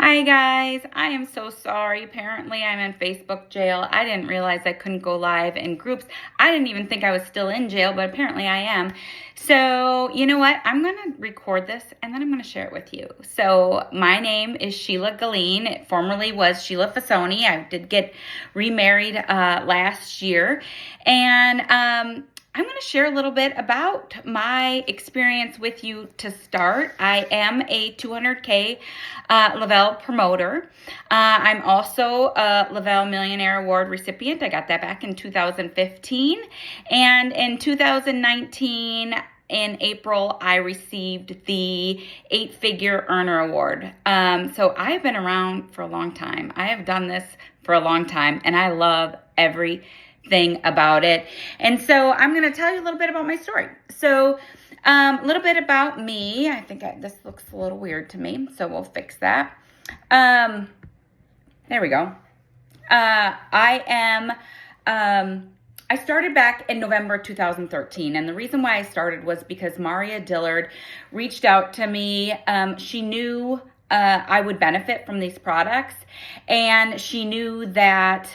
Hi guys, I am so sorry. Apparently I'm in Facebook jail. I didn't realize I couldn't go live in groups. I didn't even think I was still in jail, but apparently I am. So you know what? I'm going to record this and then I'm going to share it with you. So my name is Sheila Galeen. It formerly was Sheila Fasoni. I did get remarried last year. And I'm going to share a little bit about my experience with you to start. I am a 200K Le-Vel promoter. I'm also a Le-Vel Millionaire Award recipient. I got that back in 2015. And in 2019, in April, I received the 8-figure earner award. So I've been around for a long time. I have done this for a long time, and I love everything about it. And so I'm going to tell you a little bit about my story. So a little bit about me. I think this looks a little weird to me, so we'll fix that. There we go. I started back in November 2013, and the reason why I started was because Maria Dillard reached out to me. She knew I would benefit from these products, and she knew that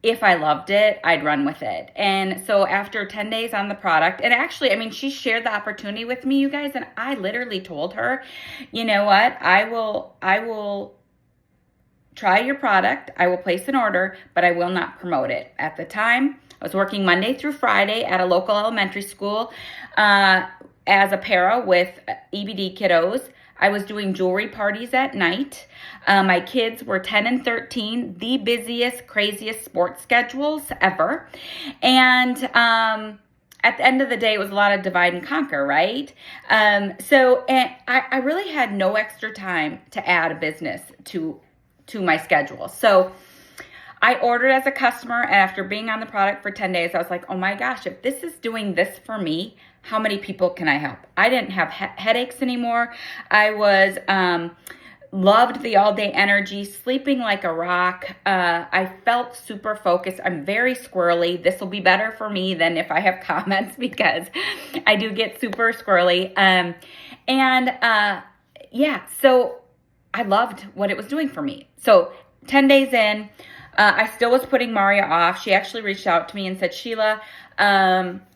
if I loved it, I'd run with it. And so after 10 days on the product, and actually, I mean, she shared the opportunity with me, you guys, and I literally told her, you know what, I will try your product, I will place an order, but I will not promote it. At the time, I was working Monday through Friday at a local elementary school as a para with EBD kiddos. I was doing jewelry parties at night. My kids were 10 and 13, the busiest, craziest sports schedules ever. And at the end of the day, it was a lot of divide and conquer, right? And I really had no extra time to add a business to my schedule. So I ordered as a customer, and after being on the product for 10 days, I was like, oh my gosh, if this is doing this for me, how many people can I help? I didn't have headaches anymore. I was loved the all-day energy, sleeping like a rock. I felt super focused. I'm very squirrely. This will be better for me than if I have comments because I do get super squirrely. So I loved what it was doing for me. So 10 days in, I still was putting Maria off. She actually reached out to me and said, Sheila,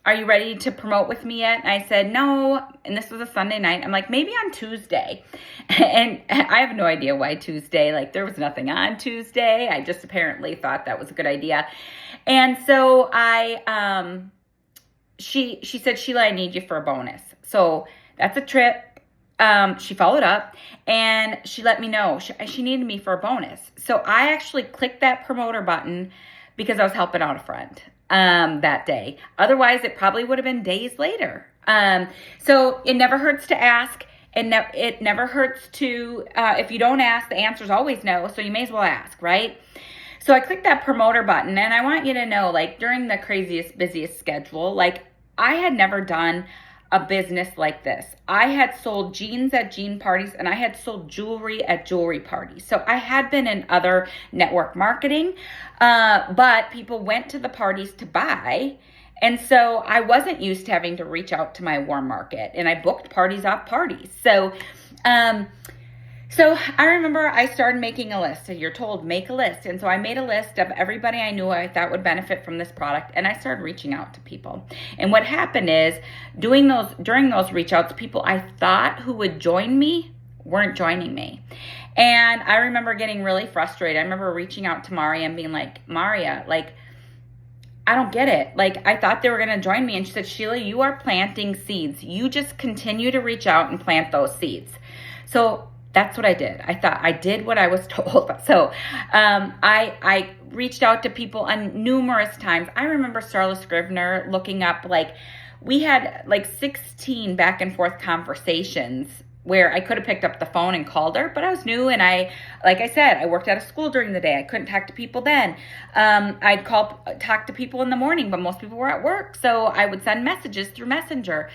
are you ready to promote with me yet? And I said, no. And this was a Sunday night. I'm like, maybe on Tuesday. And I have no idea why Tuesday. Like, there was nothing on Tuesday. I just apparently thought that was a good idea. And so she said, Sheila, I need you for a bonus. So that's a trip. She followed up and she let me know she needed me for a bonus. So I actually clicked that promoter button because I was helping out a friend that day. Otherwise, it probably would have been days later. So it never hurts to ask. It never hurts to, if you don't ask, the answer is always no. So you may as well ask, right? So I clicked that promoter button, and I want you to know, like, during the craziest, busiest schedule, like, I had never done a business like this. I had sold jeans at jean parties, and I had sold jewelry at jewelry parties. So I had been in other network marketing, but people went to the parties to buy. And so I wasn't used to having to reach out to my warm market, and I booked parties off parties. So I remember I started making a list. So you're told, make a list. And so I made a list of everybody I knew I thought would benefit from this product. And I started reaching out to people. And what happened is during those reach outs, people I thought who would join me weren't joining me. And I remember getting really frustrated. I remember reaching out to Maria and being like, Maria, like, I don't get it. Like, I thought they were going to join me. And she said, Sheila, you are planting seeds. You just continue to reach out and plant those seeds. So that's what I did. I thought I did what I was told. So I reached out to people on numerous times. I remember Starla Scrivener looking up, like, we had like 16 back and forth conversations where I could have picked up the phone and called her, but I was new, and like I said, I worked out of school during the day. I couldn't talk to people then. I'd talk to people in the morning, but most people were at work, so I would send messages through Messenger.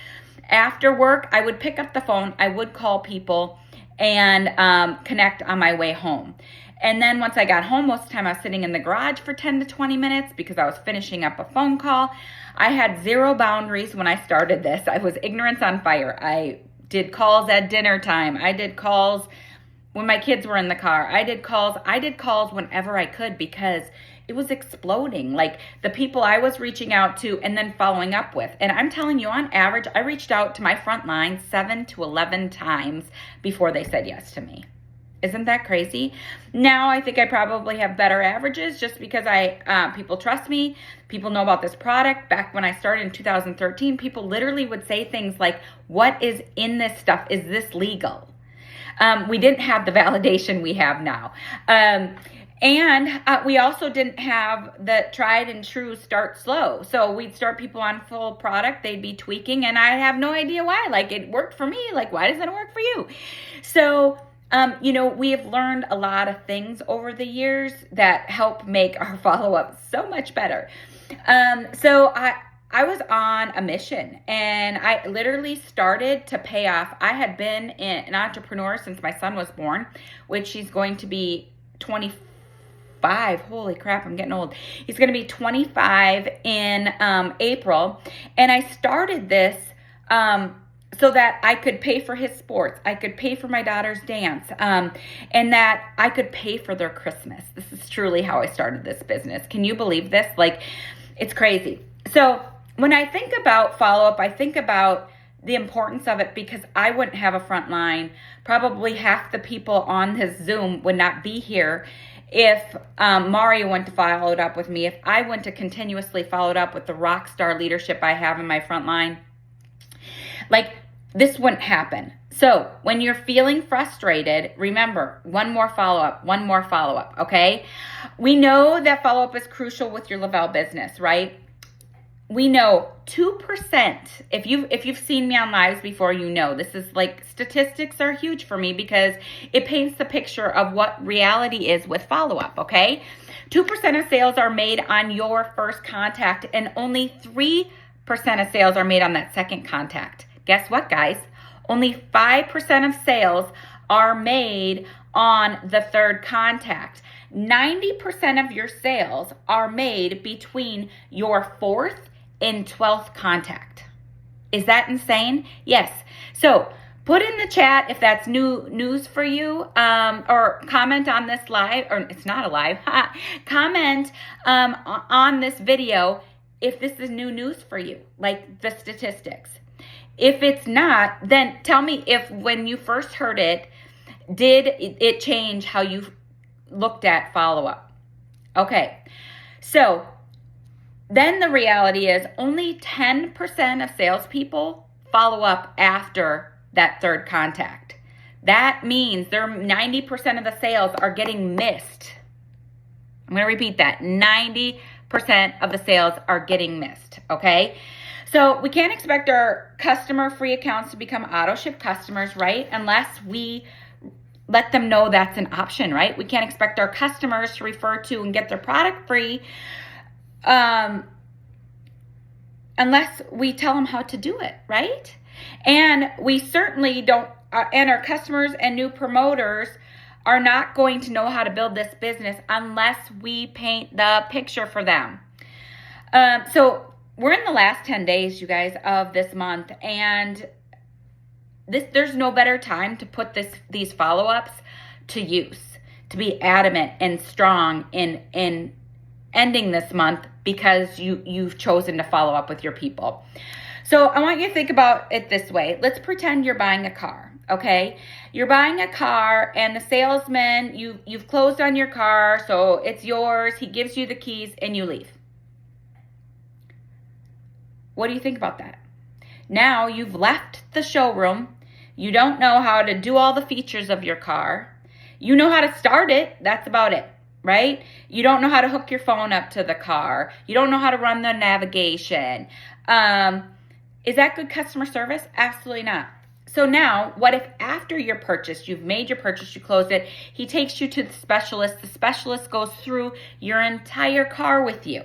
After work, I would pick up the phone, I would call people, and connect on my way home. And then once I got home, most of the time I was sitting in the garage for 10 to 20 minutes because I was finishing up a phone call. I had zero boundaries when I started this. I was ignorance on fire. I did calls at dinner time. I did calls when my kids were in the car. I did calls whenever I could because it was exploding. Like the people I was reaching out to and then following up with. And I'm telling you, on average, I reached out to my front line 7 to 11 times before they said yes to me. Isn't that crazy? Now I think I probably have better averages just because people trust me. People know about this product. Back when I started in 2013, people literally would say things like, what is in this stuff? Is this legal? We didn't have the validation we have now. And we also didn't have the tried and true start slow. So we'd start people on full product. They'd be tweaking and I have no idea why. Like it worked for me. Like why doesn't it work for you? So we have learned a lot of things over the years that help make our follow-up so much better. So I was on a mission and I literally started to pay off. I had been an entrepreneur since my son was born, which he's going to be 25. Holy crap, I'm getting old. He's going to be 25 in April. And I started this so that I could pay for his sports. I could pay for my daughter's dance, and that I could pay for their Christmas. This is truly how I started this business. Can you believe this? Like, it's crazy. So when I think about follow-up, I think about the importance of it because I wouldn't have a front line. Probably half the people on this Zoom would not be here if Mario went to follow it up with me, if I went to continuously follow it up with the rock star leadership I have in my front line. Like, this wouldn't happen. So when you're feeling frustrated, remember, one more follow-up, okay? We know that follow-up is crucial with your Lavelle business, right? We know 2%, if you've seen me on lives before, you know, this is like, statistics are huge for me because it paints the picture of what reality is with follow-up, okay? 2% of sales are made on your first contact and only 3% of sales are made on that second contact. Guess what, guys? Only 5% of sales are made on the third contact. 90% of your sales are made between your fourth and 12th contact. Is that insane? Yes. So put in the chat if that's news for you, or comment on this live, or it's not a live, comment on this video if this is new news for you, like the statistics. If it's not, then tell me if when you first heard it, did it change how you looked at follow-up? Okay, so then the reality is only 10% of salespeople follow up after that third contact. That means 90% of the sales are getting missed. I'm going to repeat that. 90% of the sales are getting missed, okay? So we can't expect our customer free accounts to become auto ship customers, right? Unless we let them know that's an option, right? We can't expect our customers to refer to and get their product free unless we tell them how to do it, right? And we certainly don't, and our customers and new promoters are not going to know how to build this business unless we paint the picture for them. So we're in the last 10 days, you guys, of this month, and there's no better time to put these follow-ups to use, to be adamant and strong in ending this month because you've chosen to follow up with your people. So I want you to think about it this way. Let's pretend you're buying a car, okay? You're buying a car and the salesman, you've closed on your car, so it's yours. He gives you the keys and you leave. What do you think about that? Now you've left the showroom. You don't know how to do all the features of your car. You know how to start it. That's about it, right? You don't know how to hook your phone up to the car. You don't know how to run the navigation. Is that good customer service? Absolutely not. So now, what if after your purchase, you've made your purchase, you closed it, he takes you to the specialist goes through your entire car with you.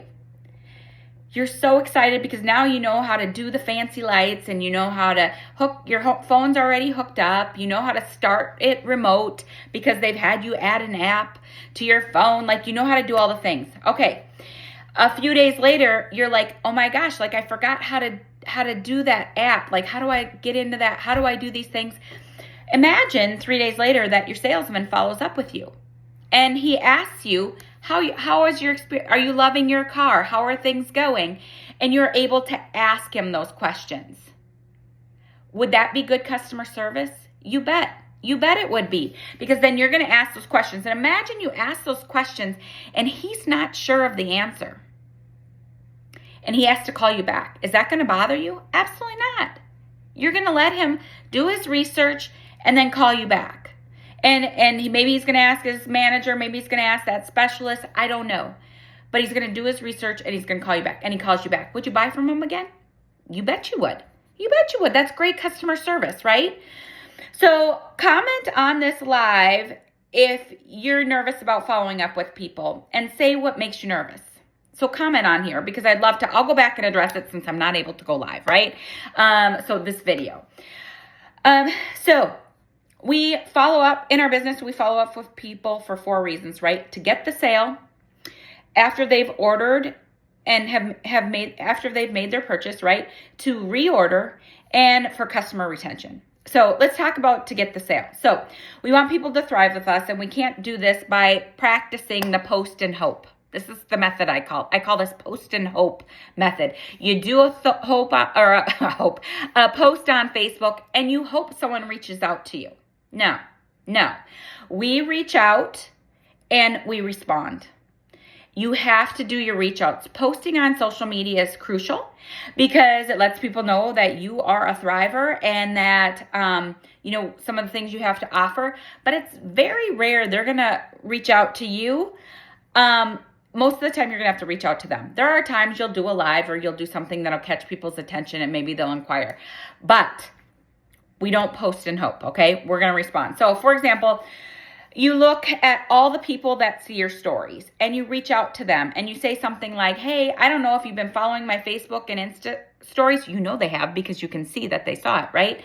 You're so excited because now you know how to do the fancy lights and you know how to hook, your phone's already hooked up. You know how to start it remote because they've had you add an app to your phone. Like, you know how to do all the things. Okay. A few days later, you're like, oh my gosh, like I forgot how to do that app. Like, how do I get into that? How do I do these things? Imagine 3 days later that your salesman follows up with you and he asks you, how is your experience? Are you loving your car? How are things going? And you're able to ask him those questions. Would that be good customer service? You bet. You bet it would be, because then you're going to ask those questions. And imagine you ask those questions and he's not sure of the answer. And he has to call you back. Is that going to bother you? Absolutely not. You're going to let him do his research and then call you back. And maybe he's going to ask his manager, maybe he's going to ask that specialist, I don't know. But he's going to do his research and he's going to call you back. And he calls you back. Would you buy from him again? You bet you would. You bet you would. That's great customer service, right? So comment on this live if you're nervous about following up with people and say what makes you nervous. So comment on here, because I'd love to, I'll go back and address it since I'm not able to go live, right? So this video. So we follow up in our business. We follow up with people for 4 reasons, right? To get the sale, after they've ordered and have made, after they've made their purchase, right? To reorder, and for customer retention. So let's talk about to get the sale. So we want people to thrive with us, and we can't do this by practicing the post and hope. This is the method I call this post and hope method. You do a post on Facebook and you hope someone reaches out to you. No. We reach out and we respond. You have to do your reach outs. Posting on social media is crucial because it lets people know that you are a thriver and that, some of the things you have to offer, but it's very rare they're going to reach out to you. Most of the time you're going to have to reach out to them. There are times you'll do a live or you'll do something that'll catch people's attention and maybe they'll inquire, but we don't post and hope. Okay. We're going to respond. So for example, you look at all the people that see your stories and you reach out to them and you say something like, hey, I don't know if you've been following my Facebook and Insta stories. You know they have, because you can see that they saw it, right?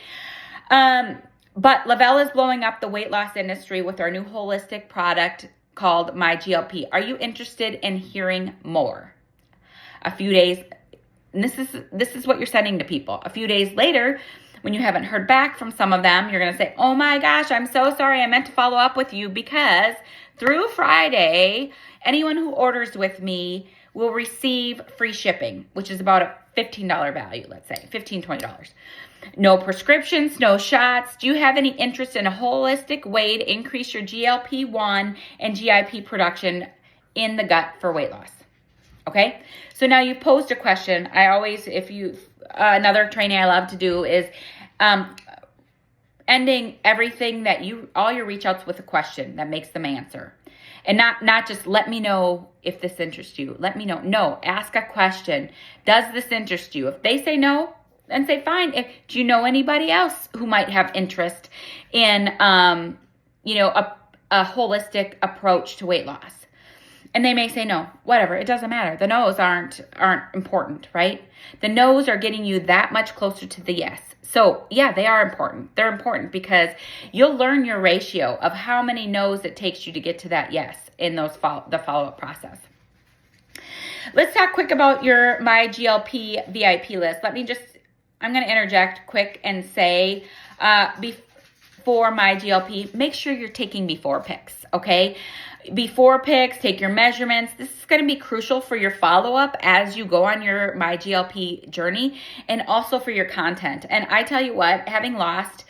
But Lavelle is blowing up the weight loss industry with our new holistic product called My GLP. Are you interested in hearing more? A few days, and this is what you're sending to people. A few days later, when you haven't heard back from some of them, you're going to say, oh my gosh, I'm so sorry. I meant to follow up with you because through Friday, anyone who orders with me will receive free shipping, which is about a $15 value, let's say, $15, $20. No prescriptions, no shots. Do you have any interest in a holistic way to increase your GLP-1 and GIP production in the gut for weight loss? Okay, so now you posed a question. I always, another training I love to do is ending everything all your reach outs with a question that makes them answer. And not just let me know if this interests you. Let me know. No, ask a question. Does this interest you? If they say no, then say fine. Do you know anybody else who might have interest in, a holistic approach to weight loss? And they may say no, whatever, it doesn't matter. The no's aren't important, right? The no's are getting you that much closer to the yes. So yeah, they are important. They're important because you'll learn your ratio of how many no's it takes you to get to that yes in the follow-up process. Let's talk quick about your My GLP VIP list. I'm going to interject quick and say, before My GLP, make sure you're taking before pics, okay? Before pics, take your measurements. This is going to be crucial for your follow-up as you go on your My GLP journey, and also for your content. And I tell you what, having lost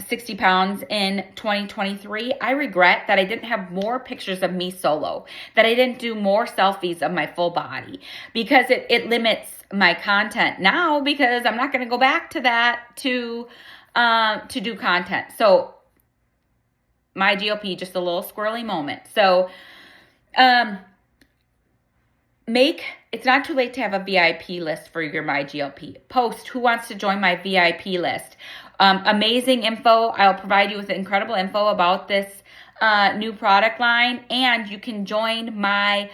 60 pounds in 2023, I regret that I didn't have more pictures of me solo, that I didn't do more selfies of my full body, because it limits my content now, because I'm not going to go back to that to do content. So My GLP, just a little squirrely moment. So it's not too late to have a VIP list for your My GLP. Post who wants to join my VIP list. Amazing info. I'll provide you with incredible info about this new product line, and you can join my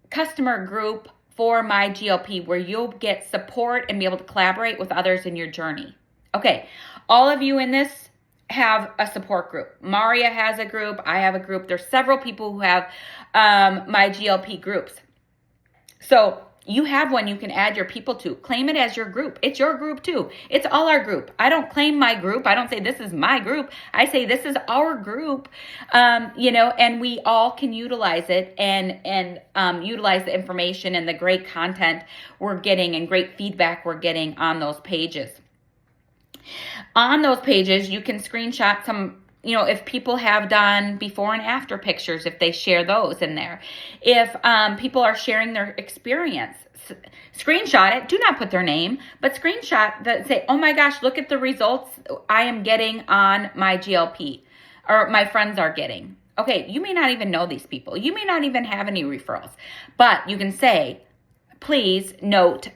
customer group for My GLP, where you'll get support and be able to collaborate with others in your journey. Okay, all of you in this have a support group. Maria has a group. I have a group. There's several people who have My GLP groups. So You have one you can add your people to. Claim it as your group. It's your group too. It's all our group. I don't claim my group. I don't say this is my group. I say this is our group, and we all can utilize it and utilize the information and the great content we're getting and great feedback we're getting on those pages. On those pages, you can screenshot some, if people have done before and after pictures, if they share those in there. If people are sharing their experience, screenshot it. Do not put their name, but screenshot that, say, oh my gosh, look at the results I am getting on my GLP, or my friends are getting. Okay, you may not even know these people. You may not even have any referrals, but you can say, please note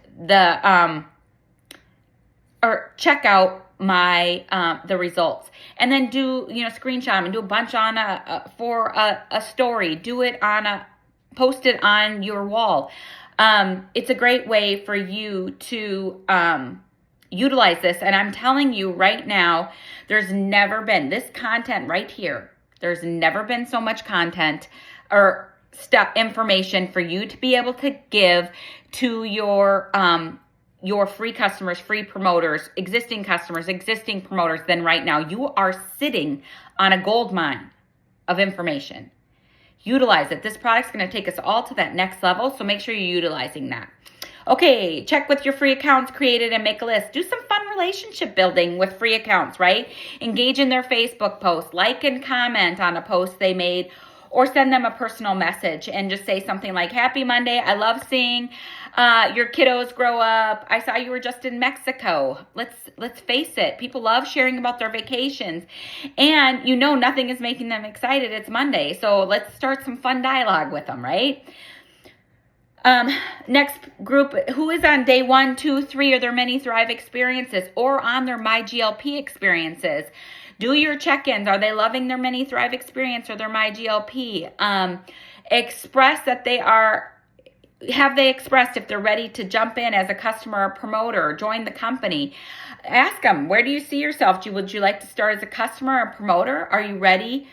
or check out my the results, and then do screenshot them and do a bunch on for a story. Do it post it on your wall. It's a great way for you to utilize this. And I'm telling you right now, there's never been this content right here. There's never been so much content or information for you to be able to give to your free customers, free promoters, existing customers, existing promoters than right now. You are sitting on a gold mine of information. Utilize it. This product's going to take us all to that next level, so make sure you're utilizing that. Okay, check with your free accounts created and make a list. Do some fun relationship building with free accounts, right? Engage in their Facebook post, like and comment on a post they made, or send them a personal message and just say something like, Happy Monday. I love seeing your kiddos grow up. I saw you were just in Mexico. Let's face it. People love sharing about their vacations, and nothing is making them excited. It's Monday. So let's start some fun dialogue with them, right? Next group, who is on day 1, 2, 3 of their Mini Thrive experiences, or on their MyGLP experiences? Do your check-ins. Are they loving their Mini Thrive experience or their MyGLP? Express that have they expressed if they're ready to jump in as a customer or promoter or join the company? Ask them, where do you see yourself? Would you like to start as a customer or promoter? Are you ready?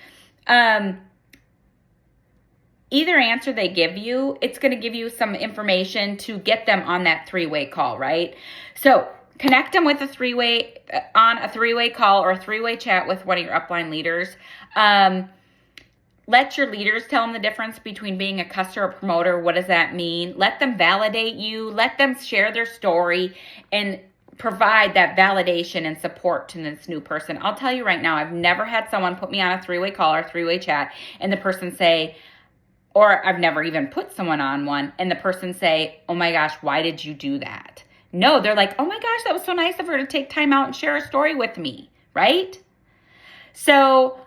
Either answer they give you, it's going to give you some information to get them on that 3-way call, right? So connect them with a 3-way call or a 3-way chat with one of your upline leaders. Let your leaders tell them the difference between being a customer or promoter. What does that mean? Let them validate you. Let them share their story and provide that validation and support to this new person. I'll tell you right now, I've never had someone put me on a 3-way call or 3-way chat and the person say, or I've never even put someone on one and the person say, oh my gosh, why did you do that? No, they're like, oh my gosh, that was so nice of her to take time out and share a story with me, right? So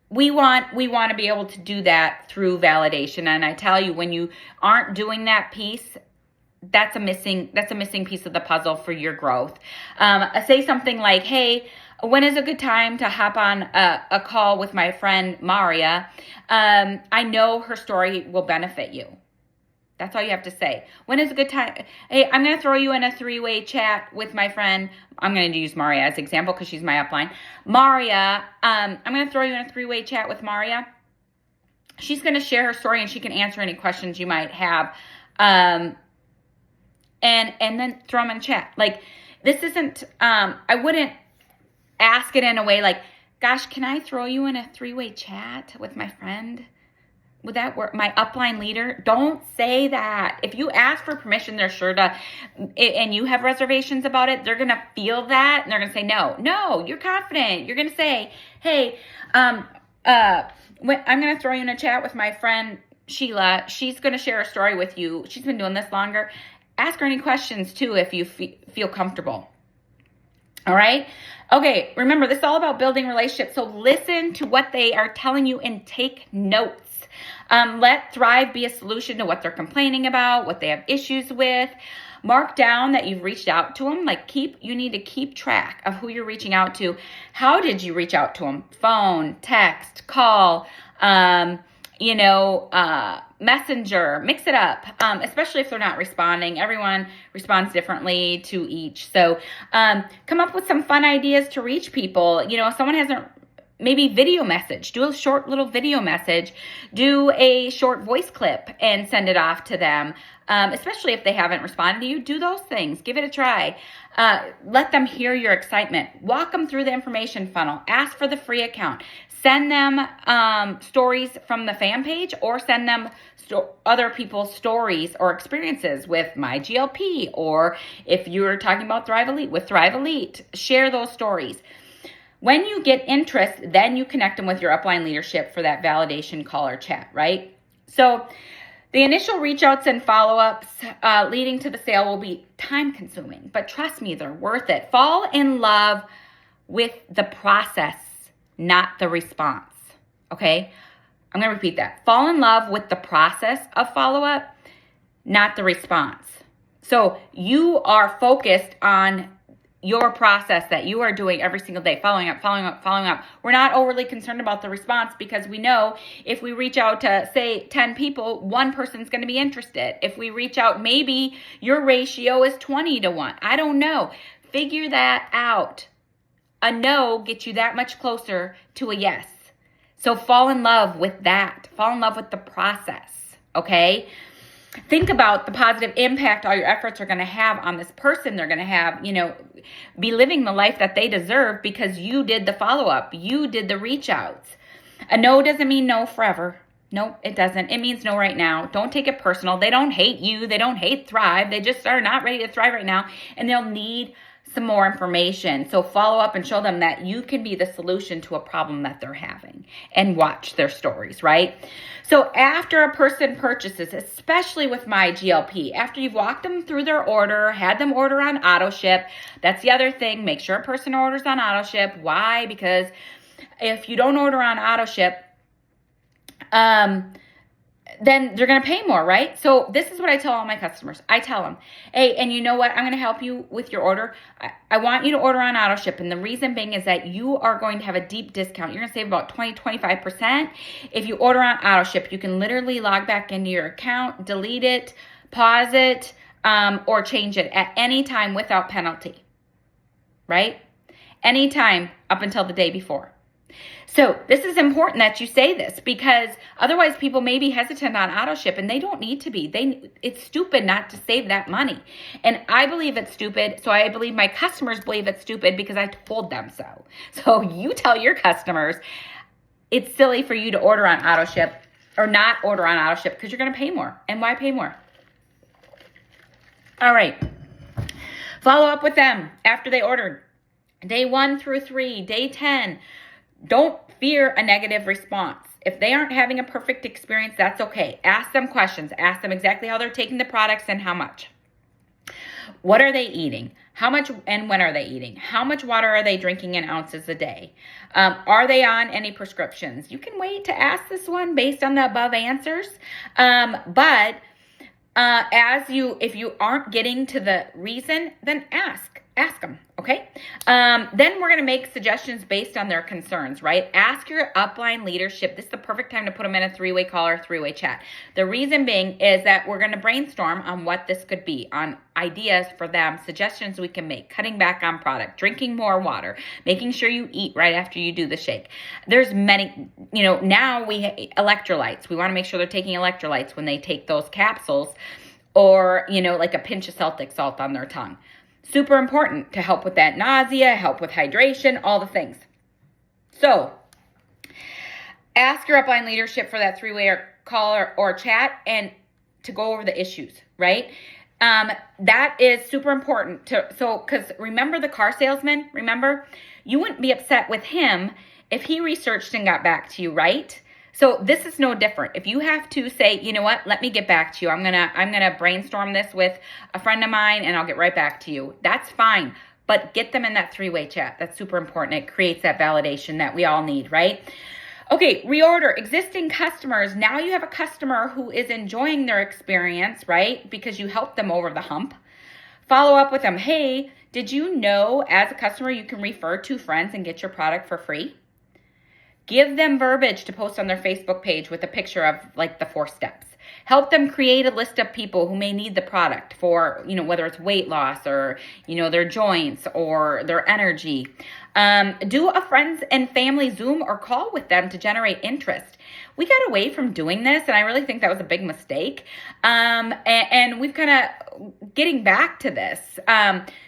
we want to be able to do that through validation. And I tell you, when you aren't doing that piece, that's a missing piece of the puzzle for your growth. Say something like, hey, when is a good time to hop on a call with my friend Maria? I know her story will benefit you. That's all you have to say. When is a good time? Hey, I'm going to throw you in a 3-way chat with my friend. I'm going to use Maria as an example because she's my upline. Maria, I'm going to throw you in a 3-way chat with Maria. She's going to share her story and she can answer any questions you might have. And then throw them in chat. Like, this isn't, I wouldn't ask it in a way like, gosh, can I throw you in a 3-way chat with my friend? Would that work? My upline leader? Don't say that. If you ask for permission, they're sure to, and you have reservations about it, they're going to feel that and they're going to say no. No, you're confident. You're going to say, hey, I'm going to throw you in a chat with my friend Sheila. She's going to share a story with you. She's been doing this longer. Ask her any questions too if you feel comfortable. All right? Okay, remember, this is all about building relationships. So listen to what they are telling you and take notes. Let Thrive be a solution to what they're complaining about, what they have issues with. Mark down that you've reached out to them. You need to keep track of who you're reaching out to. How did you reach out to them? Phone, text, call, messenger, mix it up, especially if they're not responding. Everyone responds differently to each. So come up with some fun ideas to reach people. If someone hasn't maybe video message, do a short little video message, do a short voice clip and send it off to them. Especially if they haven't responded to you, do those things, give it a try. Let them hear your excitement, walk them through the information funnel, ask for the free account, send them stories from the fan page, or send them other people's stories or experiences with My GLP, or if you're talking about Thrive Elite, with Thrive Elite, share those stories. When you get interest, then you connect them with your upline leadership for that validation call or chat, right? So the initial reach outs and follow-ups leading to the sale will be time consuming, but trust me, they're worth it. Fall in love with the process, not the response, okay? I'm gonna repeat that. Fall in love with the process of follow-up, not the response. So you are focused on your process that you are doing every single day, following up, following up, following up. We're not overly concerned about the response because we know if we reach out to, say, 10 people, one person's going to be interested. If we reach out, maybe your ratio is 20 to 1. I don't know. Figure that out. A no gets you that much closer to a yes. So fall in love with that. Fall in love with the process, okay? Think about the positive impact all your efforts are going to have on this person. They're going to have, be living the life that they deserve because you did the follow-up. You did the reach outs. A no doesn't mean no forever. No, it doesn't. It means no right now. Don't take it personal. They don't hate you. They don't hate Thrive. They just are not ready to thrive right now, and they'll need some more information. So follow up and show them that you can be the solution to a problem that they're having, and watch their stories, right? So after a person purchases, especially with My GLP, after you've walked them through their order, had them order on auto ship, that's the other thing. Make sure a person orders on auto ship. Why? Because if you don't order on auto ship, then they're going to pay more, right? So this is what I tell all my customers. I tell them, hey, and you know what? I'm going to help you with your order. I want you to order on auto ship. And the reason being is that you are going to have a deep discount. You're going to save about 20-25%. If you order on auto ship, you can literally log back into your account, delete it, pause it, or change it at any time without penalty, right? Anytime up until the day before. So this is important that you say this because otherwise people may be hesitant on auto ship and they don't need to be. It's stupid not to save that money. And I believe it's stupid. So I believe my customers believe it's stupid because I told them so. So you tell your customers it's silly for you to order on auto ship or not order on auto ship because you're going to pay more. And why pay more? All right. Follow up with them after they ordered. Day 1 through 3, day 10. Don't fear a negative response. If they aren't having a perfect experience, that's okay. Ask them questions. Ask them exactly how they're taking the products and how much. What are they eating? How much and when are they eating? How much water are they drinking in ounces a day? Are they on any prescriptions? You can wait to ask this one based on the above answers. But if you aren't getting to the reason, then ask them, okay? Then we're going to make suggestions based on their concerns, right? Ask your upline leadership. This is the perfect time to put them in a three-way call or three-way chat. The reason being is that we're going to brainstorm on what this could be, on ideas for them, suggestions we can make, cutting back on product, drinking more water, making sure you eat right after you do the shake. There's many, now electrolytes. We want to make sure they're taking electrolytes when they take those capsules or, like a pinch of Celtic salt on their tongue. Super important to help with that nausea, help with hydration, all the things. So ask your upline leadership for that three-way call or chat and to go over the issues, right? That is super important because remember the car salesman, you wouldn't be upset with him if he researched and got back to you, right? So this is no different. If you have to say, you know what, let me get back to you. I'm gonna brainstorm this with a friend of mine and I'll get right back to you. That's fine. But get them in that three-way chat. That's super important. It creates that validation that we all need, right? Okay, reorder. Existing customers. Now you have a customer who is enjoying their experience, right? Because you helped them over the hump. Follow up with them. Hey, did you know as a customer you can refer 2 friends and get your product for free? Give them verbiage to post on their Facebook page with a picture of like the 4 steps. Help them create a list of people who may need the product for, whether it's weight loss or, their joints or their energy. Do a friends and family Zoom or call with them to generate interest. We got away from doing this, and I really think that was a big mistake. And we've kind of getting back to this.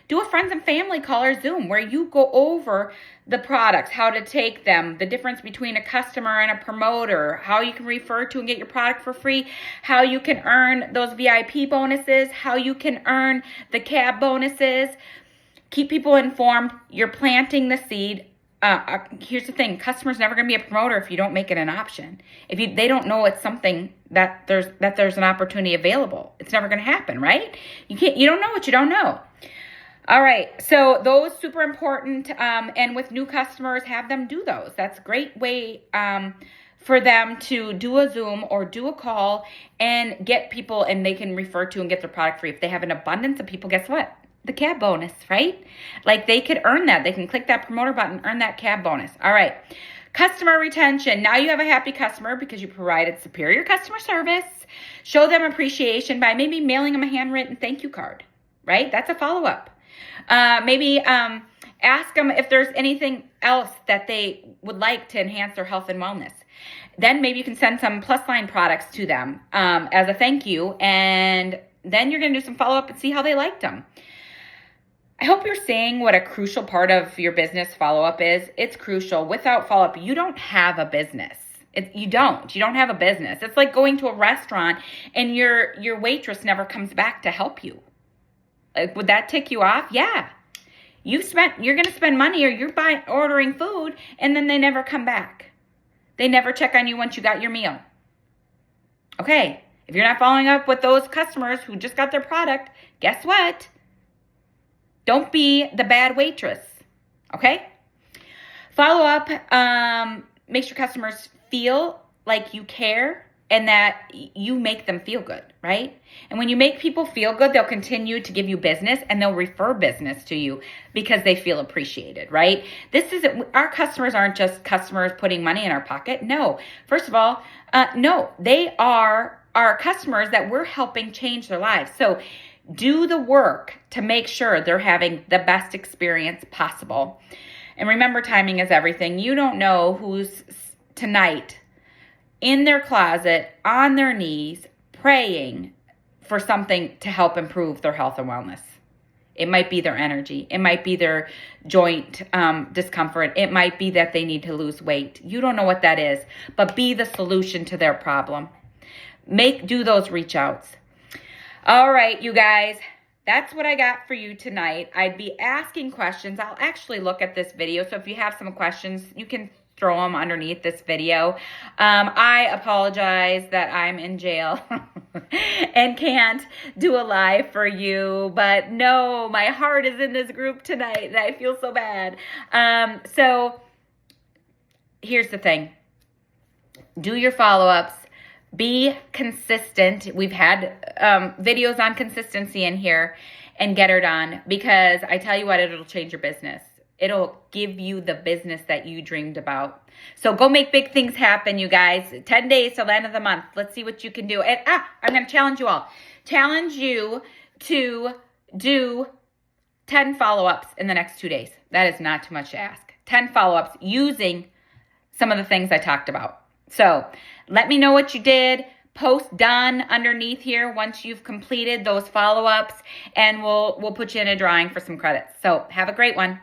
Do a friends and family call or Zoom where you go over the products, how to take them, the difference between a customer and a promoter, how you can refer to and get your product for free, how you can earn those VIP bonuses, how you can earn the cab bonuses. Keep people informed. You're planting the seed. Here's the thing: customers never going to be a promoter if you don't make it an option. If they don't know it's something that there's an opportunity available, it's never going to happen, right? You don't know what you don't know. All right, so those super important. And with new customers, have them do those. That's a great way for them to do a Zoom or do a call and get people, and they can refer to and get their product free. If they have an abundance of people, guess what? The cab bonus, right? Like they could earn that. They can click that promoter button, earn that cab bonus. All right. Customer retention. Now you have a happy customer because you provided superior customer service. Show them appreciation by maybe mailing them a handwritten thank you card, right? That's a follow-up. Maybe ask them if there's anything else that they would like to enhance their health and wellness. Then maybe you can send some Plusline products to them as a thank you, and then you're going to do some follow-up and see how they liked them. I hope you're seeing what a crucial part of your business follow-up is. It's crucial. Without follow-up, you don't have a business. You don't have a business. It's like going to a restaurant and your waitress never comes back to help you. Like, would that tick you off? Yeah. You're going to spend money, or you're ordering food, and then they never come back. They never check on you once you got your meal. Okay. If you're not following up with those customers who just got their product, guess what? Don't be the bad waitress, okay? Follow up, make sure customers feel like you care and that you make them feel good, right? And when you make people feel good, they'll continue to give you business and they'll refer business to you because they feel appreciated, right? Our customers aren't just customers putting money in our pocket. No, first of all, no, they are our customers that we're helping change their lives. So do the work to make sure they're having the best experience possible. And remember, timing is everything. You don't know who's tonight in their closet, on their knees, praying for something to help improve their health and wellness. It might be their energy. It might be their joint discomfort. It might be that they need to lose weight. You don't know what that is, but be the solution to their problem. Do those reach outs. All right, you guys, that's what I got for you tonight. I'd be asking questions. I'll actually look at this video. So if you have some questions, you can throw them underneath this video. I apologize that I'm in jail and can't do a live for you, but no, my heart is in this group tonight and I feel so bad. So here's the thing. Do your follow-ups. Be consistent. We've had videos on consistency in here, and get her done, because I tell you what, it'll change your business. It'll give you the business that you dreamed about. So go make big things happen, you guys. 10 days till the end of the month. Let's see what you can do. And I'm going to challenge you all. Challenge you to do 10 follow-ups in the next 2 days. That is not too much to ask. 10 follow-ups using some of the things I talked about. So let me know what you did. Post done underneath here once you've completed those follow-ups, and we'll put you in a drawing for some credits. So have a great one.